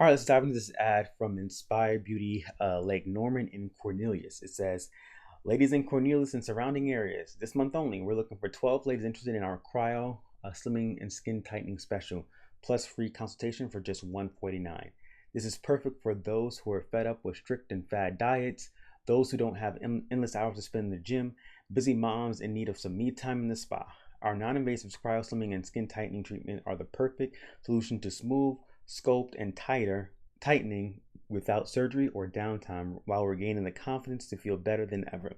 All right, let's dive into this ad from Inspired Beauty, Lake Norman in Cornelius. It says, ladies in Cornelius and surrounding areas, this month only, we're looking for 12 ladies interested in our Cryo Slimming and Skin Tightening special, plus free consultation for just $149. This is perfect for those who are fed up with strict and fad diets, those who don't have endless hours to spend in the gym, busy moms in need of some me time in the spa. Our non-invasive Cryo Slimming and Skin Tightening treatment are the perfect solution to smooth, sculpt, and tightening without surgery or downtime while regaining the confidence to feel better than ever.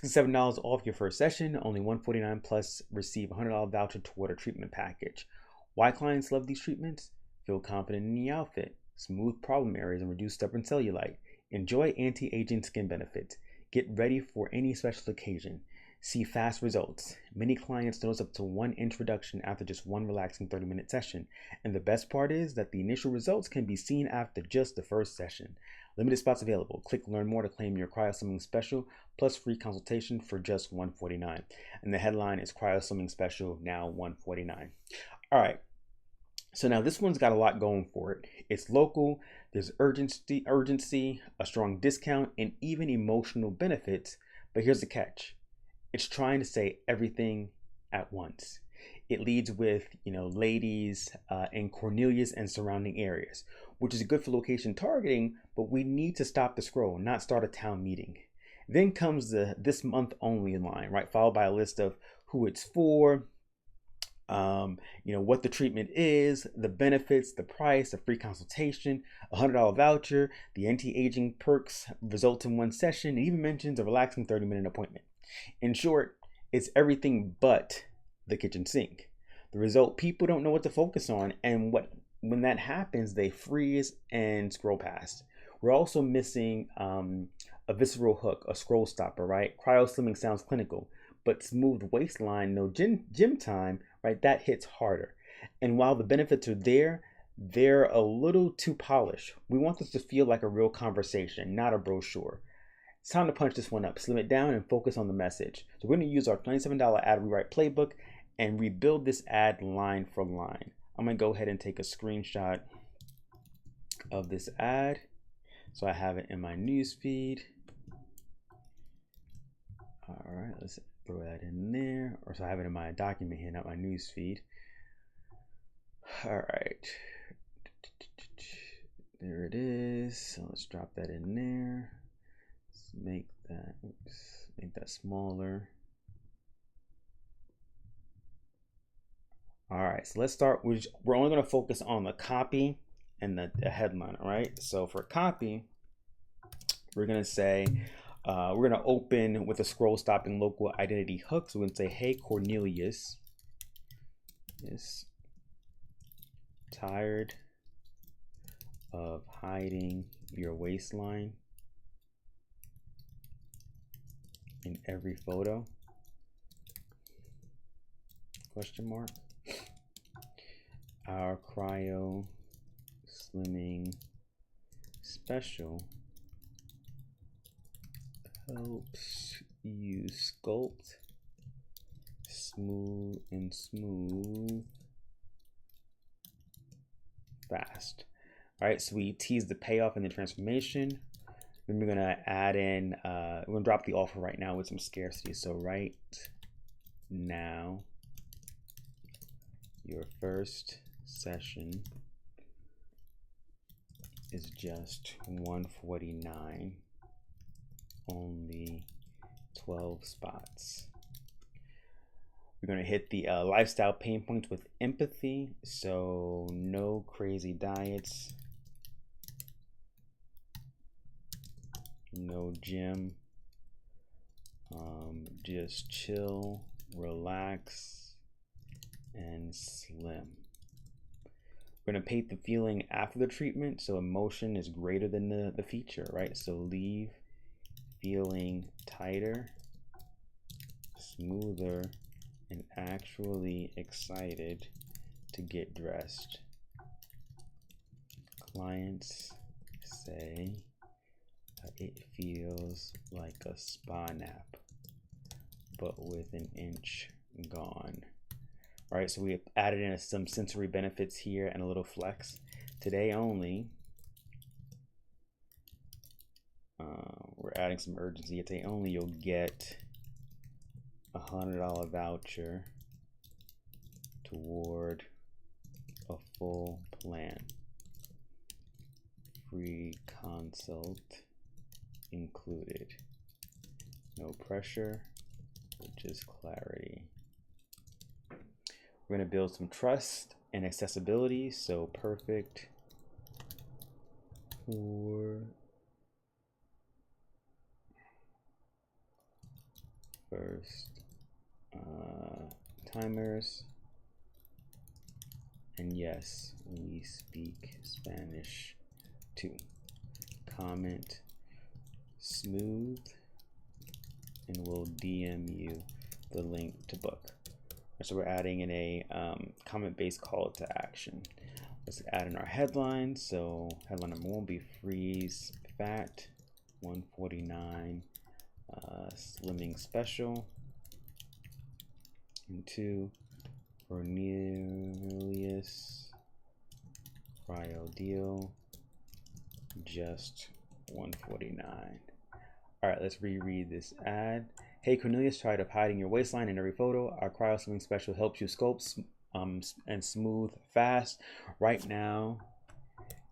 $67 off your first session, only $149 plus receive a $100 voucher toward a treatment package. Why clients love these treatments? Feel confident in the outfit, smooth problem areas, and reduce stubborn cellulite. Enjoy anti-aging skin benefits. Get ready for any special occasion. See fast results. Many clients notice up to one introduction after just one relaxing 30-minute session. And the best part is that the initial results can be seen after just the first session. Limited spots available. Click learn more to claim your Cryo Slimming special plus free consultation for just $149. And the headline is Cryo Slimming special now $149. All right. So now this one's got a lot going for it. It's local, there's urgency, a strong discount, and even emotional benefits. But here's the catch. It's trying to say everything at once. It leads with, ladies in Cornelius and surrounding areas, which is good for location targeting, but we need to stop the scroll, not start a town meeting. Then comes the this month only line, right? Followed by a list of who it's for, what the treatment is, the benefits, the price, the free consultation, a $100 voucher, the anti-aging perks result in one session, and even mentions a relaxing 30-minute appointment. In short, it's everything but the kitchen sink. The result, people don't know what to focus on, and when that happens, they freeze and scroll past. We're also missing a visceral hook, a scroll stopper, right? Cryo slimming sounds clinical, but smooth waistline, no gym time, right? That hits harder. And while the benefits are there, they're a little too polished. We want this to feel like a real conversation, not a brochure. It's time to punch this one up, slim it down, and focus on the message. So we're going to use our $27 ad rewrite playbook and rebuild this ad line for line. I'm going to go ahead and take a screenshot of this ad. So I have it in my news feed. All right, let's throw that in there. Or so I have it in my document here, not my news feed. All right. There it is. So let's drop that in there. Make that smaller. All right, so let's start with, we're only going to focus on the copy and the headline. All right, so for copy, we're going to say, we're going to open with a scroll stopping local identity hook. So we're going to say, hey, Cornelius is tired of hiding your waistline in every photo? Question mark. Our Cryo Slimming special helps you sculpt smooth fast. All right, so we tease the payoff and the transformation. Then we're gonna add in, we're gonna drop the offer right now with some scarcity. So right now, your first session is just $149, only 12 spots. We're gonna hit the lifestyle pain points with empathy. So no crazy diets, no gym, just chill, relax, and slim. We're going to paint the feeling after the treatment, so emotion is greater than the feature, right? So leave feeling tighter, smoother, and actually excited to get dressed. Clients say it feels like a spa nap, but with an inch gone. All right, so we added in some sensory benefits here and a little flex. Today only, we're adding some urgency. Today only, you'll get $100 voucher toward a full plan. Free consult included. No pressure, just clarity. We're going to build some trust and accessibility. So perfect for first timers. And yes, we speak Spanish too. Comment smooth, and we'll DM you the link to book. So we're adding in a comment-based call to action. Let's add in our headline. So headline number 1 will be freeze fat, 149 slimming special. And 2, Cornelius cryo deal, just 149. All right, let's reread this ad. Hey Cornelius, tired of hiding your waistline in every photo? Our Cryo Slimming Special helps you sculpt and smooth fast. Right now,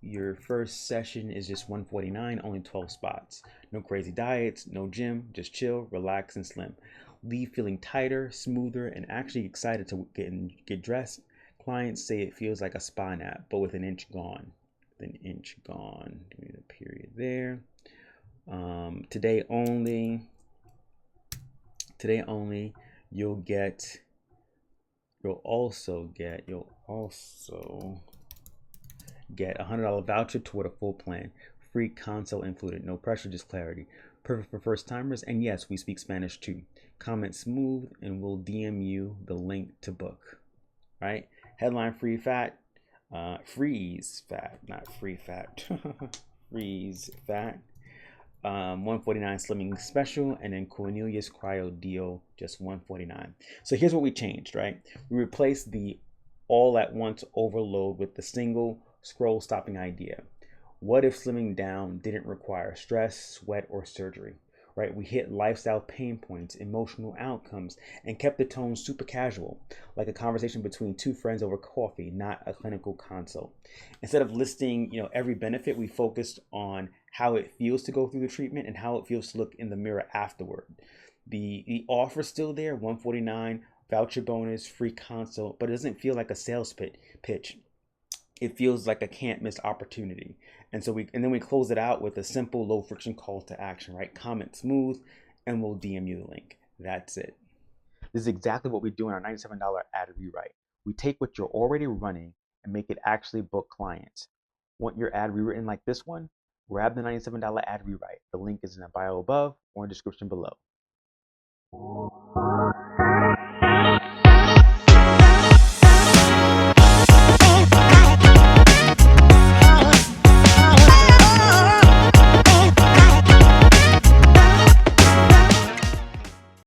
your first session is just $149, only 12 spots. No crazy diets, no gym, just chill, relax, and slim. Leave feeling tighter, smoother, and actually excited to get dressed. Clients say it feels like a spa nap, but with an inch gone. Give me the period there. Today only, you'll also get $100 voucher toward a full plan. Free consult included. No pressure, just clarity. Perfect for first timers. And yes, we speak Spanish too. Comment smooth, and we'll DM you the link to book. Right? Headline: freeze fat, not free fat. Freeze fat. 149 slimming special, and then Cornelius cryo deal, just 149. So here's what we changed, right? We replaced the all at once overload with the single scroll stopping idea. What if slimming down didn't require stress, sweat, or surgery? Right? We hit lifestyle pain points, emotional outcomes, and kept the tone super casual, like a conversation between two friends over coffee, not a clinical consult. Instead of listing, every benefit, we focused on how it feels to go through the treatment and how it feels to look in the mirror afterward. The offer's still there, $149, voucher bonus, free consult, but it doesn't feel like a sales pitch. It feels like a can't miss opportunity. And then we close it out with a simple low friction call to action, right? Comment smooth, and we'll DM you the link. That's it. This is exactly what we do in our $97 ad rewrite. We take what you're already running and make it actually book clients. Want your ad rewritten like this one? Grab the $97 ad rewrite. The link is in the bio above or in the description below.